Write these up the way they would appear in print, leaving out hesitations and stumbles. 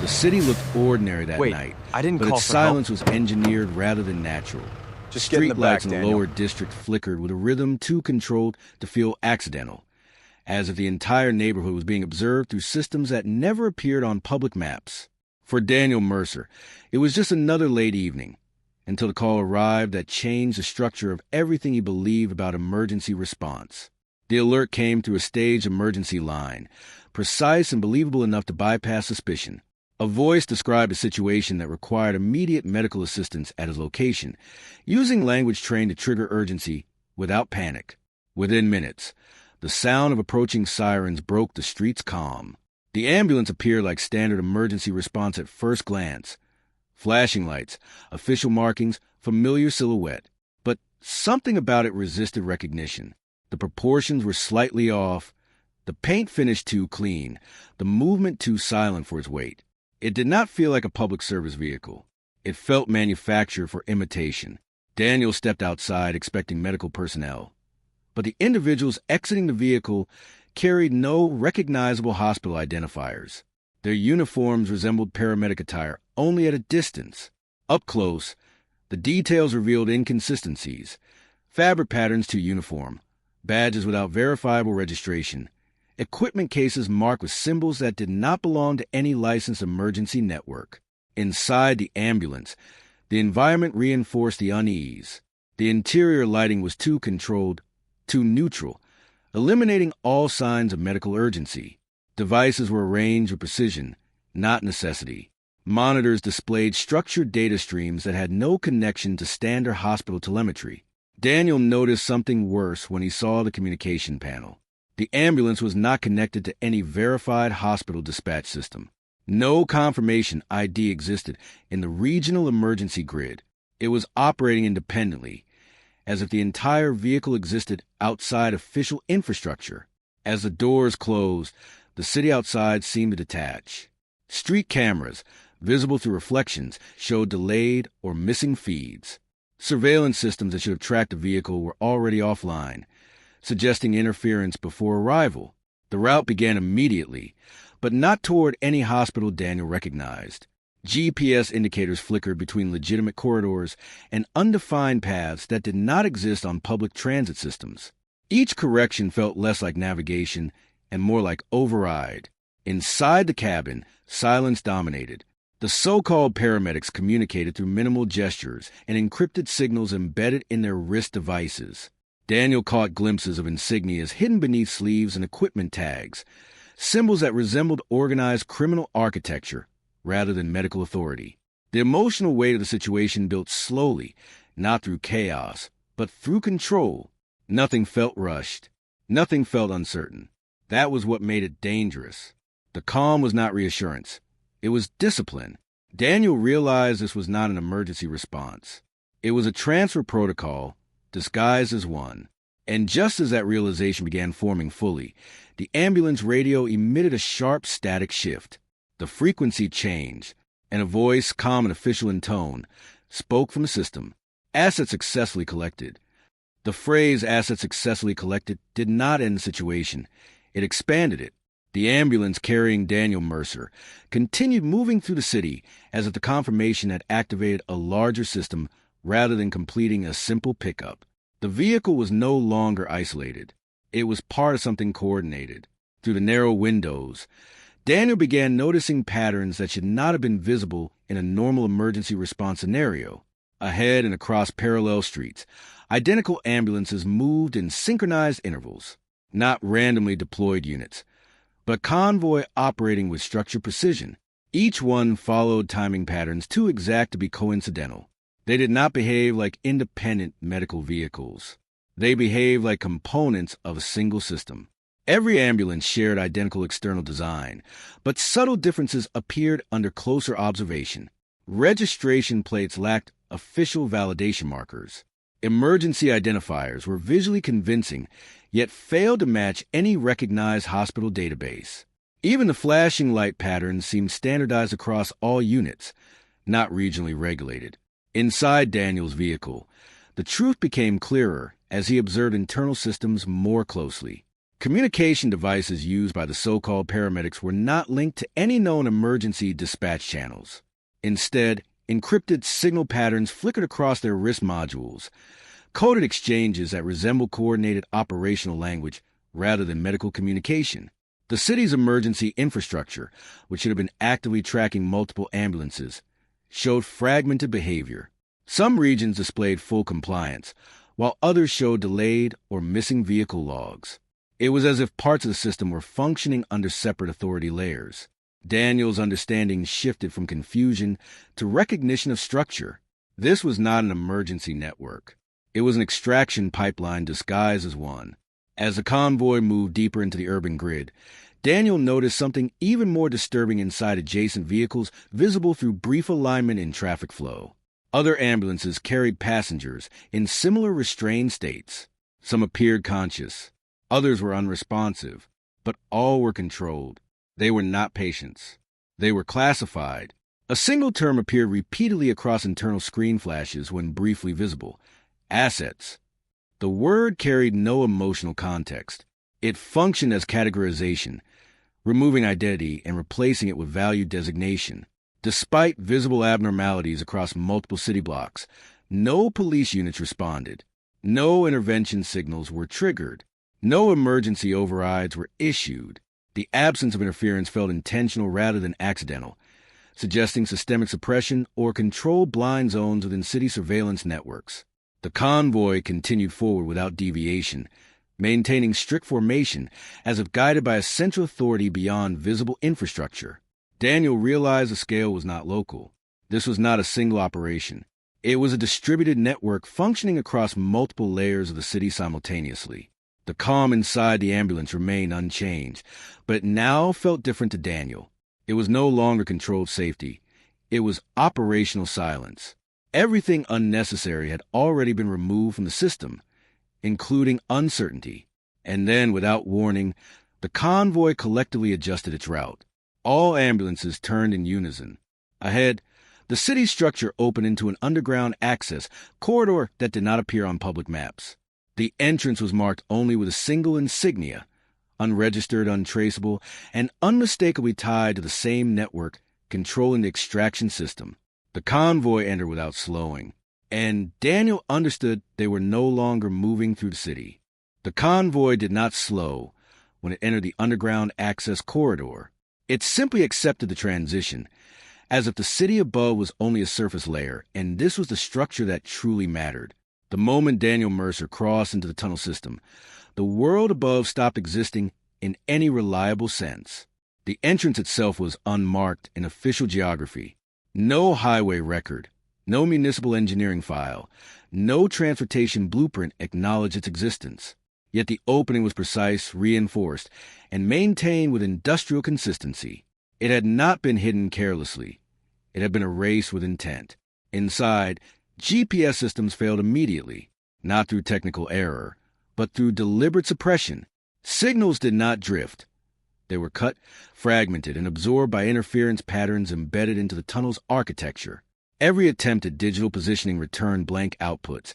The city looked ordinary that Wait, night, I didn't but call its for help. silence was engineered rather than natural. Just get in the back, Streetlights in the Daniel. lower district flickered with a rhythm too controlled to feel accidental, as if the entire neighborhood was being observed through systems that never appeared on public maps. For Daniel Mercer, it was just another late evening, until the call arrived that changed the structure of everything he believed about emergency response. The alert came through a staged emergency line, precise and believable enough to bypass suspicion. A voice described a situation that required immediate medical assistance at his location, using language trained to trigger urgency without panic. Within minutes, the sound of approaching sirens broke the street's calm. The ambulance appeared like standard emergency response at first glance. Flashing lights, official markings, familiar silhouette. But something about it resisted recognition. The proportions were slightly off, the paint finish too clean, the movement too silent for its weight. It did not feel like a public service vehicle. It felt manufactured for imitation. Daniel stepped outside expecting medical personnel. But the individuals exiting the vehicle carried no recognizable hospital identifiers. Their uniforms resembled paramedic attire only at a distance. Up close, the details revealed inconsistencies. Fabric patterns too uniform, badges without verifiable registration, equipment cases marked with symbols that did not belong to any licensed emergency network. Inside the ambulance, the environment reinforced the unease. The interior lighting was too controlled, too neutral, eliminating all signs of medical urgency. Devices were arranged with precision, not necessity. Monitors displayed structured data streams that had no connection to standard hospital telemetry. Daniel noticed something worse when he saw the communication panel. The ambulance was not connected to any verified hospital dispatch system. No confirmation ID existed in the regional emergency grid. It was operating independently, as if the entire vehicle existed outside official infrastructure. As the doors closed, the city outside seemed to detach. Street cameras, visible through reflections, showed delayed or missing feeds. Surveillance systems that should have tracked the vehicle were already offline, suggesting interference before arrival. The route began immediately, but not toward any hospital Daniel recognized. GPS indicators flickered between legitimate corridors and undefined paths that did not exist on public transit systems. Each correction felt less like navigation and more like override. Inside the cabin, silence dominated. The so-called paramedics communicated through minimal gestures and encrypted signals embedded in their wrist devices. Daniel caught glimpses of insignias hidden beneath sleeves and equipment tags, symbols that resembled organized criminal architecture rather than medical authority. The emotional weight of the situation built slowly, not through chaos, but through control. Nothing felt rushed. Nothing felt uncertain. That was what made it dangerous. The calm was not reassurance. It was discipline. Daniel realized this was not an emergency response. It was a transfer protocol disguised as one. And just as that realization began forming fully, the ambulance radio emitted a sharp static shift. The frequency changed, and a voice, calm and official in tone, spoke from the system. Assets successfully collected. The phrase "assets successfully collected" did not end the situation. It expanded it. The ambulance carrying Daniel Mercer continued moving through the city as if the confirmation had activated a larger system rather than completing a simple pickup. The vehicle was no longer isolated. It was part of something coordinated. Through the narrow windows, Daniel began noticing patterns that should not have been visible in a normal emergency response scenario. Ahead and across parallel streets, identical ambulances moved in synchronized intervals, not randomly deployed units, but convoy operating with structured precision. Each one followed timing patterns too exact to be coincidental. They did not behave like independent medical vehicles. They behaved like components of a single system. Every ambulance shared identical external design, but subtle differences appeared under closer observation. Registration plates lacked official validation markers. Emergency identifiers were visually convincing, yet failed to match any recognized hospital database. Even the flashing light patterns seemed standardized across all units, not regionally regulated. Inside Daniel's vehicle, the truth became clearer as he observed internal systems more closely. Communication devices used by the so-called paramedics were not linked to any known emergency dispatch channels. Instead, encrypted signal patterns flickered across their wrist modules, coded exchanges that resembled coordinated operational language rather than medical communication. The city's emergency infrastructure, which should have been actively tracking multiple ambulances, showed fragmented behavior. Some regions displayed full compliance, while others showed delayed or missing vehicle logs. It was as if parts of the system were functioning under separate authority layers. Daniel's understanding shifted from confusion to recognition of structure. This was not an emergency network. It was an extraction pipeline disguised as one. As the convoy moved deeper into the urban grid, Daniel noticed something even more disturbing inside adjacent vehicles visible through brief alignment in traffic flow. Other ambulances carried passengers in similar restrained states. Some appeared conscious. Others were unresponsive. But all were controlled. They were not patients. They were classified. A single term appeared repeatedly across internal screen flashes when briefly visible. Assets. The word carried no emotional context. It functioned as categorization, removing identity and replacing it with value designation. Despite visible abnormalities across multiple city blocks, no police units responded. No intervention signals were triggered. No emergency overrides were issued. The absence of interference felt intentional rather than accidental, suggesting systemic suppression or controlled blind zones within city surveillance networks. The convoy continued forward without deviation, maintaining strict formation as if guided by a central authority beyond visible infrastructure. Daniel realized the scale was not local. This was not a single operation. It was a distributed network functioning across multiple layers of the city simultaneously. The calm inside the ambulance remained unchanged, but it now felt different to Daniel. It was no longer controlled safety. It was operational silence. Everything unnecessary had already been removed from the system, including uncertainty. And then, without warning, the convoy collectively adjusted its route. All ambulances turned in unison. Ahead, the city structure opened into an underground access corridor that did not appear on public maps. The entrance was marked only with a single insignia, unregistered, untraceable, and unmistakably tied to the same network controlling the extraction system. The convoy entered without slowing, and Daniel understood they were no longer moving through the city. The convoy did not slow when it entered the underground access corridor. It simply accepted the transition, as if the city above was only a surface layer, and this was the structure that truly mattered. The moment Daniel Mercer crossed into the tunnel system, the world above stopped existing in any reliable sense. The entrance itself was unmarked in official geography. No highway record, no municipal engineering file, no transportation blueprint acknowledged its existence. Yet the opening was precise, reinforced, and maintained with industrial consistency. It had not been hidden carelessly. It had been erased with intent. Inside, GPS systems failed immediately, not through technical error, but through deliberate suppression. Signals did not drift. They were cut, fragmented, and absorbed by interference patterns embedded into the tunnel's architecture. Every attempt at digital positioning returned blank outputs,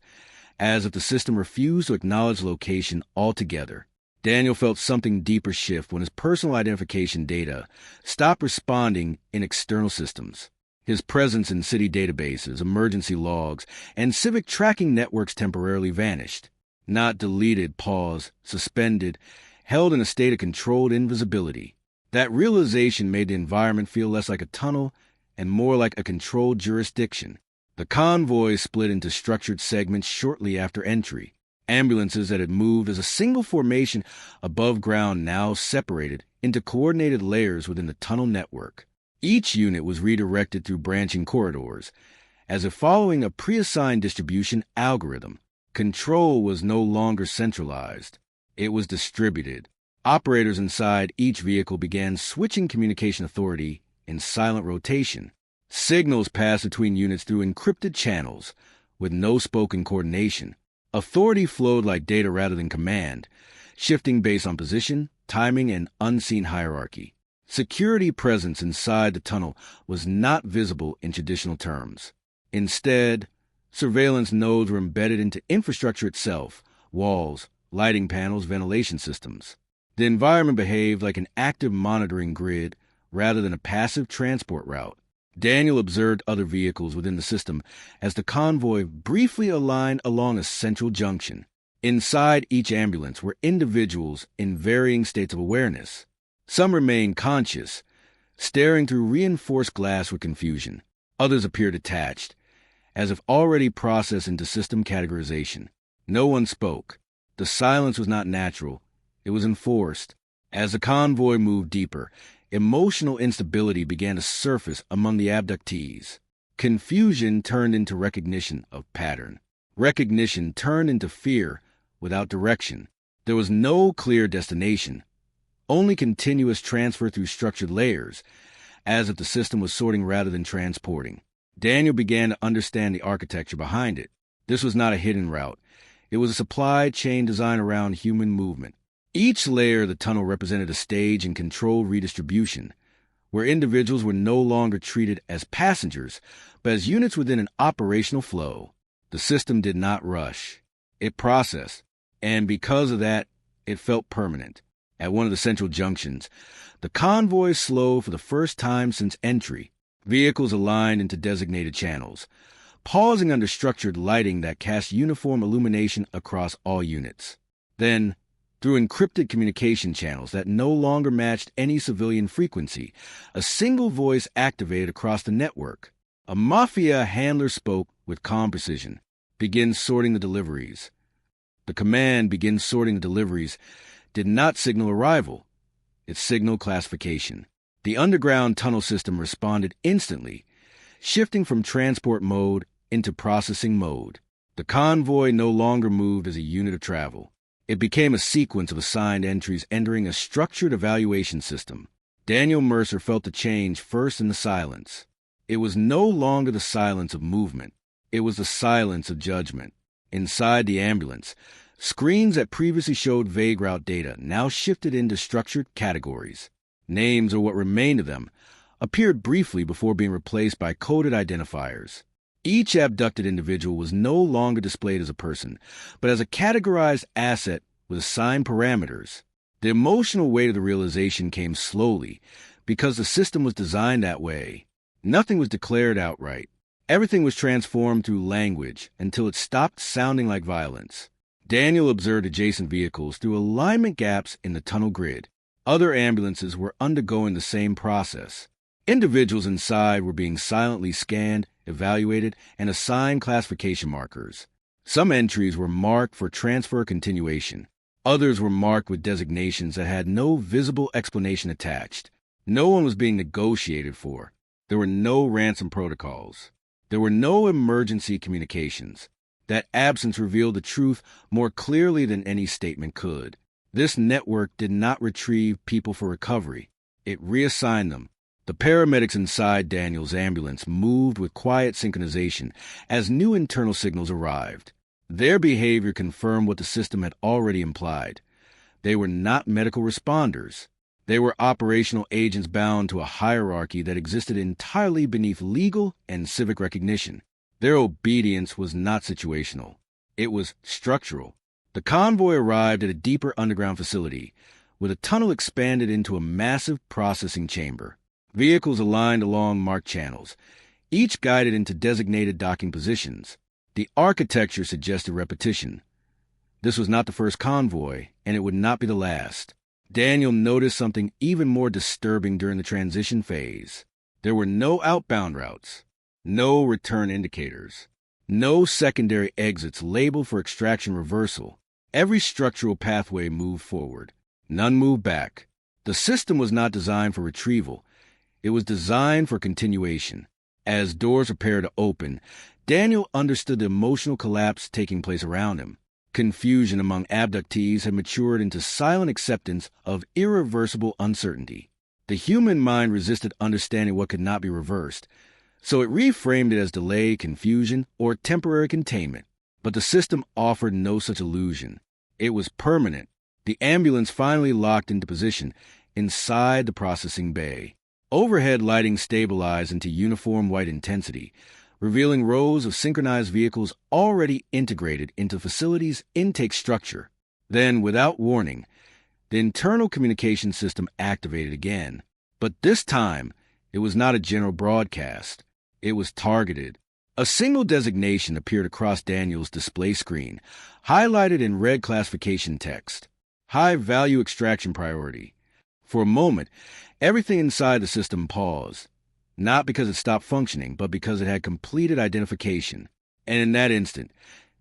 as if the system refused to acknowledge location altogether. Daniel felt something deeper shift when his personal identification data stopped responding in external systems. His presence in city databases, emergency logs, and civic tracking networks temporarily vanished. Not deleted, paused, suspended, held in a state of controlled invisibility. That realization made the environment feel less like a tunnel and more like a controlled jurisdiction. The convoy split into structured segments shortly after entry. Ambulances that had moved as a single formation above ground now separated into coordinated layers within the tunnel network. Each unit was redirected through branching corridors, as if following a pre-assigned distribution algorithm. Control was no longer centralized. It was distributed. Operators inside each vehicle began switching communication authority in silent rotation. Signals passed between units through encrypted channels, with no spoken coordination. Authority flowed like data rather than command, shifting based on position, timing, and unseen hierarchy. Security presence inside the tunnel was not visible in traditional terms. Instead, surveillance nodes were embedded into infrastructure itself: walls, lighting panels, ventilation systems. The environment behaved like an active monitoring grid rather than a passive transport route. Daniel observed other vehicles within the system as the convoy briefly aligned along a central junction. Inside each ambulance were individuals in varying states of awareness. Some remained conscious, staring through reinforced glass with confusion. Others appeared attached, as if already processed into system categorization. No one spoke. The silence was not natural. It was enforced. As the convoy moved deeper, emotional instability began to surface among the abductees. Confusion turned into recognition of pattern. Recognition turned into fear without direction. There was no clear destination, only continuous transfer through structured layers, as if the system was sorting rather than transporting. Daniel began to understand the architecture behind it. This was not a hidden route. It was a supply chain designed around human movement. Each layer of the tunnel represented a stage in controlled redistribution, where individuals were no longer treated as passengers, but as units within an operational flow. The system did not rush. It processed, and because of that, it felt permanent. At one of the central junctions, the convoy slowed for the first time since entry. Vehicles aligned into designated channels, pausing under structured lighting that cast uniform illumination across all units. Then, through encrypted communication channels that no longer matched any civilian frequency, a single voice activated across the network. A Mafia handler spoke with calm precision. "Begin sorting the deliveries." The command, "begin sorting the deliveries," did not signal arrival. It signaled classification. The underground tunnel system responded instantly, shifting from transport mode into processing mode. The convoy no longer moved as a unit of travel. It became a sequence of assigned entries entering a structured evaluation system. Daniel Mercer felt the change first in the silence. It was no longer the silence of movement. It was the silence of judgment. Inside the ambulance, screens that previously showed vague route data now shifted into structured categories. Names, or what remained of them, appeared briefly before being replaced by coded identifiers. Each abducted individual was no longer displayed as a person, but as a categorized asset with assigned parameters. The emotional weight of the realization came slowly, because the system was designed that way. Nothing was declared outright. Everything was transformed through language until it stopped sounding like violence. Daniel observed adjacent vehicles through alignment gaps in the tunnel grid. Other ambulances were undergoing the same process. Individuals inside were being silently scanned, evaluated, and assigned classification markers. Some entries were marked for transfer continuation. Others were marked with designations that had no visible explanation attached. No one was being negotiated for. There were no ransom protocols. There were no emergency communications. That absence revealed the truth more clearly than any statement could. This network did not retrieve people for recovery. It reassigned them. The paramedics inside Daniel's ambulance moved with quiet synchronization as new internal signals arrived. Their behavior confirmed what the system had already implied. They were not medical responders. They were operational agents bound to a hierarchy that existed entirely beneath legal and civic recognition. Their obedience was not situational. It was structural. The convoy arrived at a deeper underground facility, with a tunnel expanded into a massive processing chamber. Vehicles aligned along marked channels, each guided into designated docking positions. The architecture suggested repetition. This was not the first convoy, and it would not be the last. Daniel noticed something even more disturbing during the transition phase. There were no outbound routes, no return indicators, no secondary exits labeled for extraction reversal. Every structural pathway moved forward. None moved back. The system was not designed for retrieval. It was designed for continuation. As doors prepared to open, Daniel understood the emotional collapse taking place around him. Confusion among abductees had matured into silent acceptance of irreversible uncertainty. The human mind resisted understanding what could not be reversed, so it reframed it as delay, confusion, or temporary containment. But the system offered no such illusion. It was permanent. The ambulance finally locked into position inside the processing bay. Overhead lighting stabilized into uniform white intensity, revealing rows of synchronized vehicles already integrated into the facility's intake structure. Then, without warning, The internal communication system activated again. But this time, it was not a general broadcast. It was targeted. A single designation appeared across Daniel's display screen, highlighted in red classification text. High value extraction priority. For a moment, everything inside the system paused. Not because it stopped functioning, but because it had completed identification. And in that instant,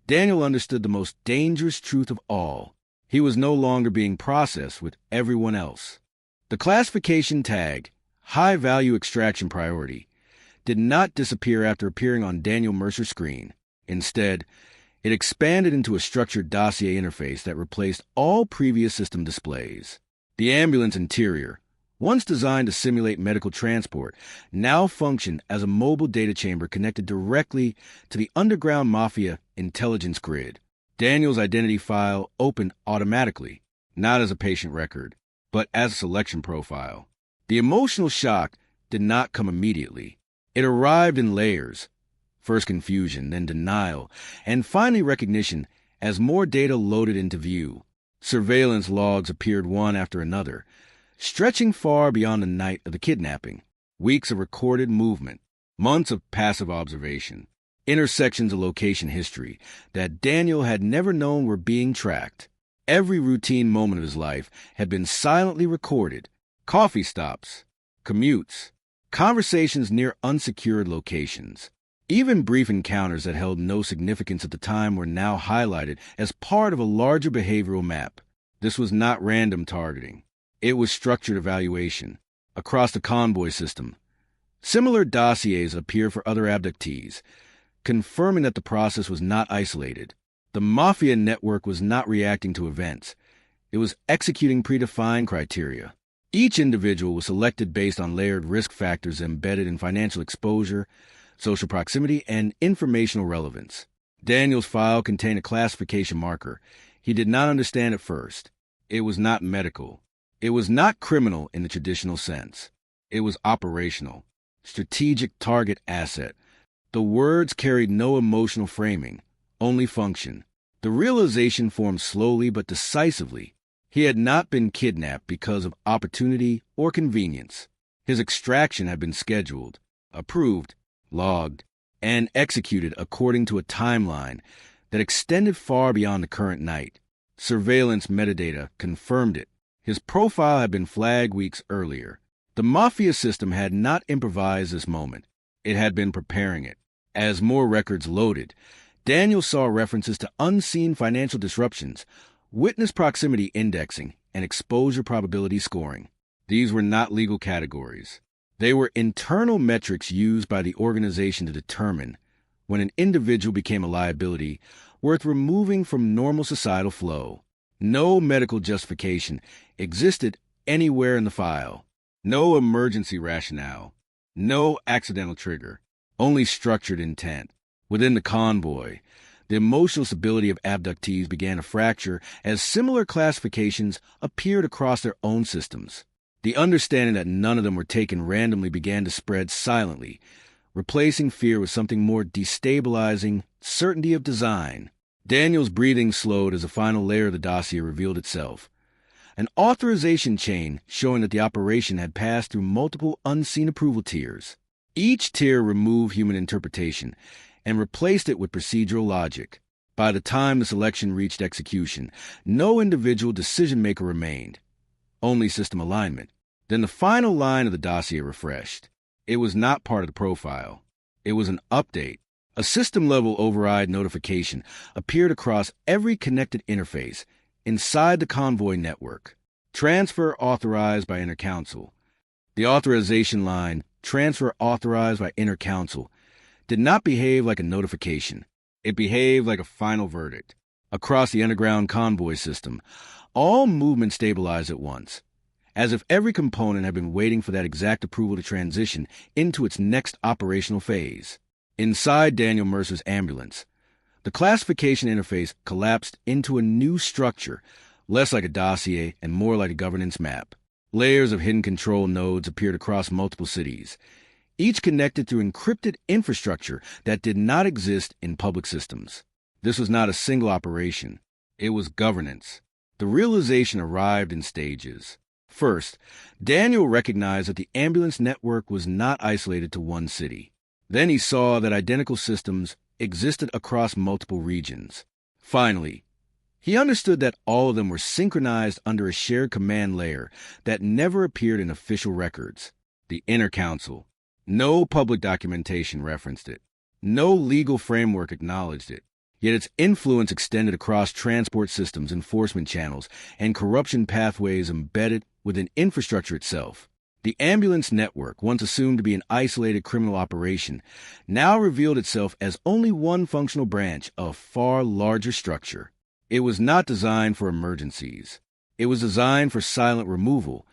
Daniel understood the most dangerous truth of all. He was no longer being processed with everyone else. The classification tag, high value extraction priority, did not disappear after appearing on Daniel Mercer's screen. Instead, it expanded into a structured dossier interface that replaced all previous system displays. The ambulance interior, once designed to simulate medical transport, now functioned as a mobile data chamber connected directly to the underground Mafia intelligence grid. Daniel's identity file opened automatically, not as a patient record, but as a selection profile. The emotional shock did not come immediately. It arrived in layers. First confusion, then denial, and finally recognition as more data loaded into view. Surveillance logs appeared one after another, stretching far beyond the night of the kidnapping. Weeks of recorded movement, months of passive observation, intersections of location history that Daniel had never known were being tracked. Every routine moment of his life had been silently recorded. Coffee stops, commutes, conversations near unsecured locations. Even brief encounters that held no significance at the time were now highlighted as part of a larger behavioral map. This was not random targeting. It was structured evaluation. Across the convoy system, similar dossiers appeared for other abductees, confirming that the process was not isolated. The Mafia network was not reacting to events. It was executing predefined criteria. Each individual was selected based on layered risk factors embedded in financial exposure, social proximity, and informational relevance. Daniel's file contained a classification marker. He did not understand at first. It was not medical. It was not criminal in the traditional sense. It was operational. Strategic target asset. The words carried no emotional framing, only function. The realization formed slowly but decisively. He had not been kidnapped because of opportunity or convenience. His extraction had been scheduled, approved, logged, and executed according to a timeline that extended far beyond the current night. Surveillance metadata confirmed it. His profile had been flagged weeks earlier. The Mafia system had not improvised this moment. It had been preparing it. As more records loaded, Daniel saw references to unseen financial disruptions, witness proximity indexing, and exposure probability scoring. These were not legal categories. They were internal metrics used by the organization to determine when an individual became a liability worth removing from normal societal flow. No medical justification existed anywhere in the file. No emergency rationale. No accidental trigger. Only structured intent. Within the convoy, the emotional stability of abductees began to fracture as similar classifications appeared across their own systems. The understanding that none of them were taken randomly began to spread silently, replacing fear with something more destabilizing: certainty of design. Daniel's breathing slowed as a final layer of the dossier revealed itself. An authorization chain showing that the operation had passed through multiple unseen approval tiers. Each tier removed human interpretation and replaced it with procedural logic. By the time the selection reached execution, no individual decision-maker remained, only system alignment. Then the final line of the dossier refreshed. It was not part of the profile. It was an update. A system-level override notification appeared across every connected interface inside the convoy network. Transfer authorized by Inner Council. The authorization line, transfer authorized by Inner Council, did not behave like a notification. It behaved like a final verdict. Across the underground convoy system, all movement stabilized at once, as if every component had been waiting for that exact approval to transition into its next operational phase. Inside Daniel Mercer's ambulance, the classification interface collapsed into a new structure, less like a dossier and more like a governance map. Layers of hidden control nodes appeared across multiple cities, each connected through encrypted infrastructure that did not exist in public systems. This was not a single operation. It was governance. The realization arrived in stages. First, Daniel recognized that the ambulance network was not isolated to one city. Then he saw that identical systems existed across multiple regions. Finally, he understood that all of them were synchronized under a shared command layer that never appeared in official records. The Inner Council. No public documentation referenced it. No legal framework acknowledged it. Yet its influence extended across transport systems, enforcement channels, and corruption pathways embedded within infrastructure itself. The ambulance network, once assumed to be an isolated criminal operation, now revealed itself as only one functional branch of a far larger structure. It was not designed for emergencies. It was designed for silent removal,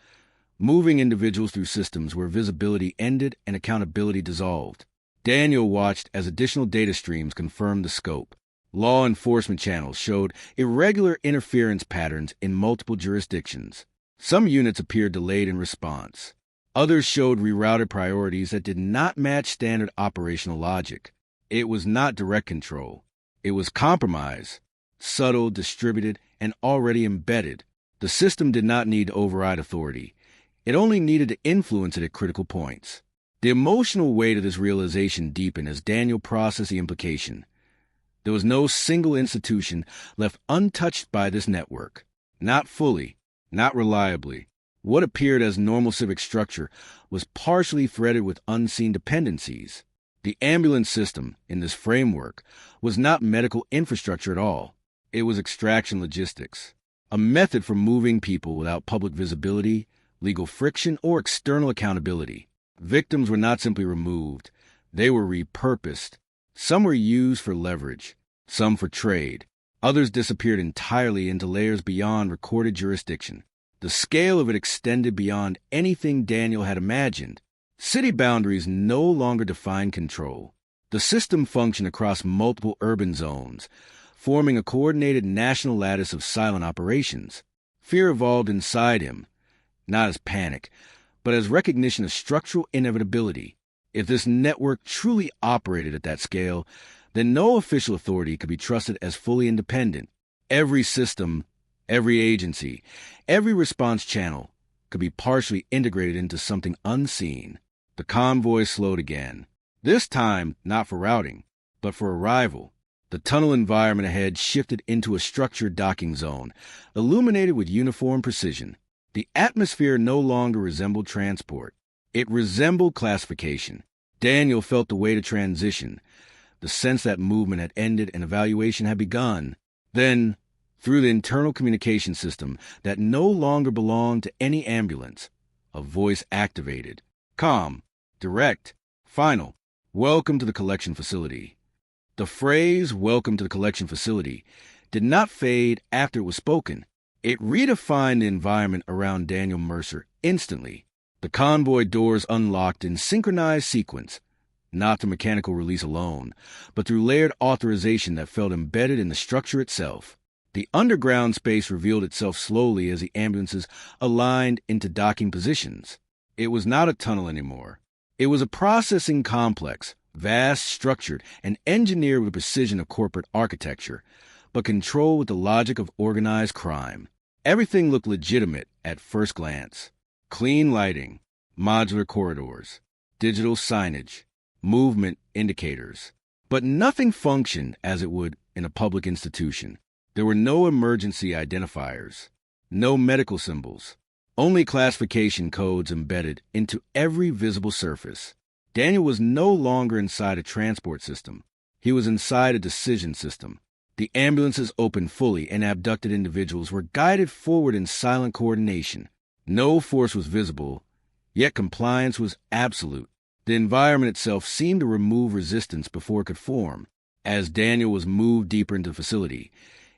moving individuals through systems where visibility ended and accountability dissolved. Daniel watched as additional data streams confirmed the scope. Law enforcement channels showed irregular interference patterns in multiple jurisdictions. Some units appeared delayed in response. Others showed rerouted priorities that did not match standard operational logic. It was not direct control. It was compromise, subtle, distributed, and already embedded. The system did not need to override authority. It only needed to influence it at critical points. The emotional weight of this realization deepened as Daniel processed the implication. There was no single institution left untouched by this network. Not fully, not reliably. What appeared as normal civic structure was partially threaded with unseen dependencies. The ambulance system, in this framework, was not medical infrastructure at all. It was extraction logistics, a method for moving people without public visibility, legal friction, or external accountability. Victims were not simply removed. They were repurposed. Some were used for leverage, some for trade. Others disappeared entirely into layers beyond recorded jurisdiction. The scale of it extended beyond anything Daniel had imagined. City boundaries no longer defined control. The system functioned across multiple urban zones, forming a coordinated national lattice of silent operations. Fear evolved inside him, not as panic, but as recognition of structural inevitability. If this network truly operated at that scale, then no official authority could be trusted as fully independent. Every system, every agency, every response channel could be partially integrated into something unseen. The convoy slowed again. This time, not for routing, but for arrival. The tunnel environment ahead shifted into a structured docking zone, illuminated with uniform precision. The atmosphere no longer resembled transport. It resembled classification. Daniel felt the weight of transition, the sense that movement had ended and evaluation had begun. Then, through the internal communication system that no longer belonged to any ambulance, a voice activated. Calm, direct, final. Welcome to the collection facility. The phrase, welcome to the collection facility, did not fade after it was spoken. It redefined the environment around Daniel Mercer instantly. The convoy doors unlocked in synchronized sequence, not through mechanical release alone, but through layered authorization that felt embedded in the structure itself. The underground space revealed itself slowly as the ambulances aligned into docking positions. It was not a tunnel anymore. It was a processing complex, vast, structured, and engineered with the precision of corporate architecture, but controlled with the logic of organized crime. Everything looked legitimate at first glance. Clean lighting, modular corridors, digital signage, movement indicators. But nothing functioned as it would in a public institution. There were no emergency identifiers, no medical symbols, only classification codes embedded into every visible surface. Daniel was no longer inside a transport system. He was inside a decision system. The ambulances opened fully, and abducted individuals were guided forward in silent coordination. No force was visible, yet compliance was absolute. The environment itself seemed to remove resistance before it could form. As Daniel was moved deeper into the facility,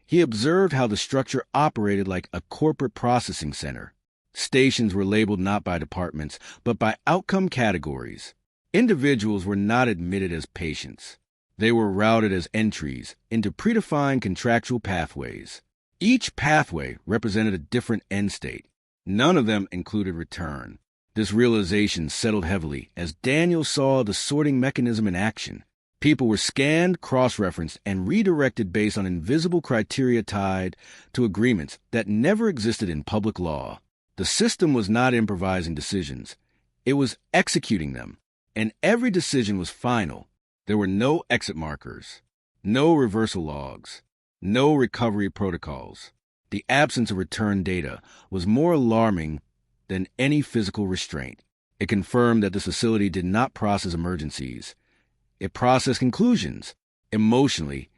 he observed how the structure operated like a corporate processing center. Stations were labeled not by departments, but by outcome categories. Individuals were not admitted as patients. They were routed as entries into predefined contractual pathways. Each pathway represented a different end state. None of them included return. This realization settled heavily as Daniel saw the sorting mechanism in action. People were scanned, cross-referenced, and redirected based on invisible criteria tied to agreements that never existed in public law. The system was not improvising decisions. It was executing them, and every decision was final. There were no exit markers, no reversal logs, no recovery protocols. The absence of return data was more alarming than any physical restraint. It confirmed that this facility did not process emergencies. It processed conclusions. Emotionally,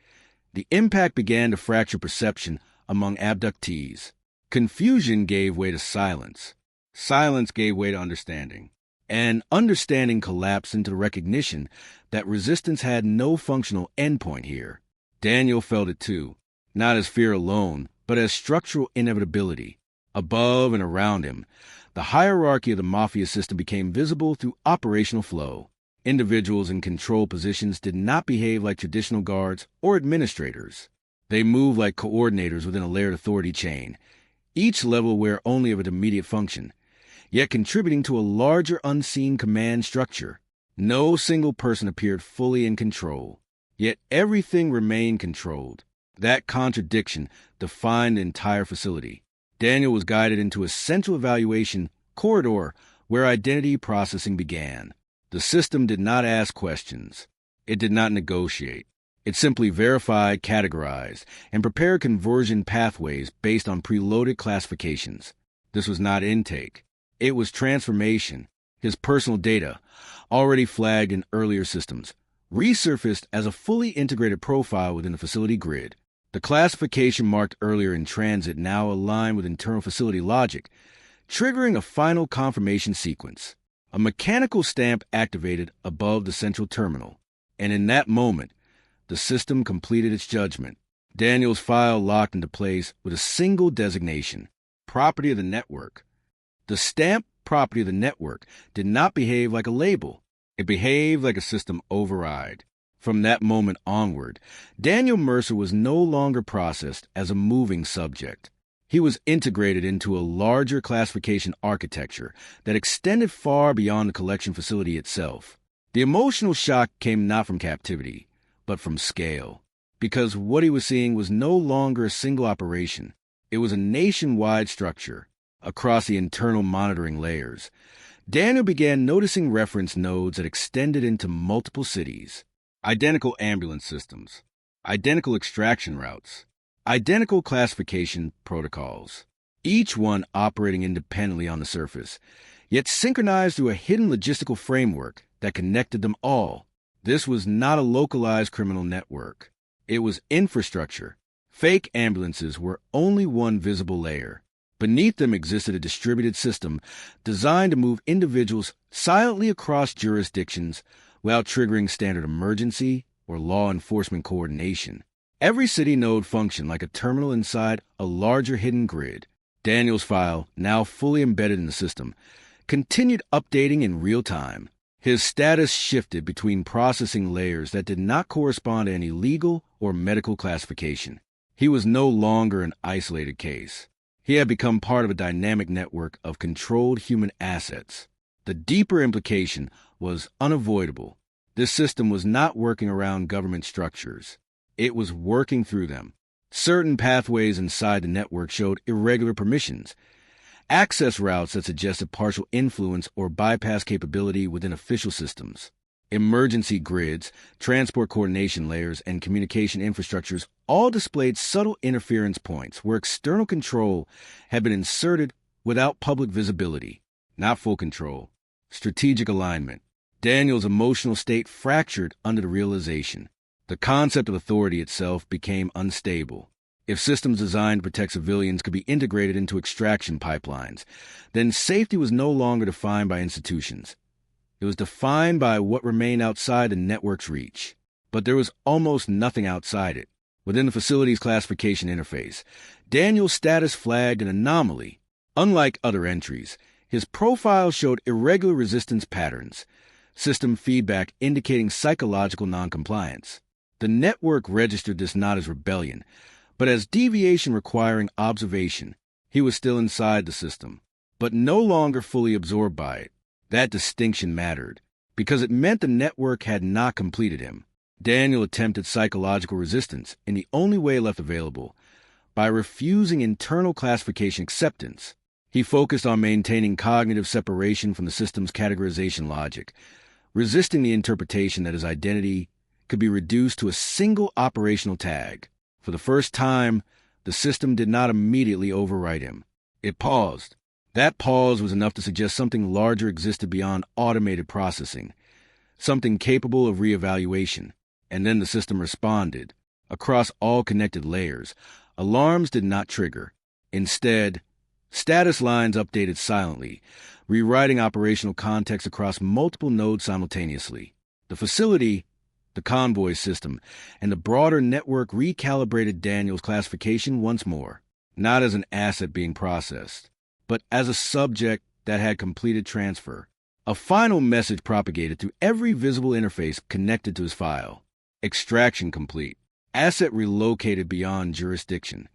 the impact began to fracture perception among abductees. Confusion gave way to silence. Silence gave way to understanding. And understanding collapsed into the recognition that resistance had no functional endpoint here. Daniel felt it too, not as fear alone, but as structural inevitability. Above and around him, the hierarchy of the Mafia system became visible through operational flow. Individuals in control positions did not behave like traditional guards or administrators. They moved like coordinators within a layered authority chain, each level aware only of its immediate function, yet contributing to a larger unseen command structure. No single person appeared fully in control, yet everything remained controlled. That contradiction defined the entire facility. Daniel was guided into a central evaluation corridor where identity processing began. The system did not ask questions. It did not negotiate. It simply verified, categorized, and prepared conversion pathways based on preloaded classifications. This was not intake. It was transformation. His personal data, already flagged in earlier systems, resurfaced as a fully integrated profile within the facility grid. The classification marked earlier in transit now aligned with internal facility logic, triggering a final confirmation sequence. A mechanical stamp activated above the central terminal, and in that moment, the system completed its judgment. Daniel's file locked into place with a single designation, property of the network. The stamp property of the network did not behave like a label. It behaved like a system override. From that moment onward, Daniel Mercer was no longer processed as a moving subject. He was integrated into a larger classification architecture that extended far beyond the collection facility itself. The emotional shock came not from captivity, but from scale, because what he was seeing was no longer a single operation. It was a nationwide structure, across the internal monitoring layers. Daniel began noticing reference nodes that extended into multiple cities. Identical ambulance systems, identical extraction routes, identical classification protocols, each one operating independently on the surface, yet synchronized through a hidden logistical framework that connected them all. This was not a localized criminal network. It was infrastructure. Fake ambulances were only one visible layer. Beneath them existed a distributed system designed to move individuals silently across jurisdictions without triggering standard emergency or law enforcement coordination. Every city node functioned like a terminal inside a larger hidden grid. Daniel's file, now fully embedded in the system, continued updating in real time. His status shifted between processing layers that did not correspond to any legal or medical classification. He was no longer an isolated case. He had become part of a dynamic network of controlled human assets. The deeper implication was unavoidable. This system was not working around government structures. It was working through them. Certain pathways inside the network showed irregular permissions, access routes that suggested partial influence or bypass capability within official systems. Emergency grids, transport coordination layers, and communication infrastructures all displayed subtle interference points where external control had been inserted without public visibility. Not full control. Strategic alignment. Daniel's emotional state fractured under the realization. The concept of authority itself became unstable. If systems designed to protect civilians could be integrated into extraction pipelines, then safety was no longer defined by institutions. It was defined by what remained outside the network's reach. But there was almost nothing outside it. Within the facility's classification interface, Daniel's status flagged an anomaly. Unlike other entries, his profile showed irregular resistance patterns, system feedback indicating psychological noncompliance. The network registered this not as rebellion, but as deviation requiring observation. He was still inside the system, but no longer fully absorbed by it. That distinction mattered, because it meant the network had not completed him. Daniel attempted psychological resistance in the only way left available, by refusing internal classification acceptance. He focused on maintaining cognitive separation from the system's categorization logic, resisting the interpretation that his identity could be reduced to a single operational tag. For the first time, the system did not immediately overwrite him. It paused. That pause was enough to suggest something larger existed beyond automated processing, something capable of reevaluation. And then the system responded. Across all connected layers, alarms did not trigger. Instead, status lines updated silently, rewriting operational context across multiple nodes simultaneously. The facility, the convoy system, and the broader network recalibrated Daniel's classification once more, not as an asset being processed, but as a subject that had completed transfer. A final message propagated through every visible interface connected to his file. Extraction complete. Asset relocated beyond jurisdiction.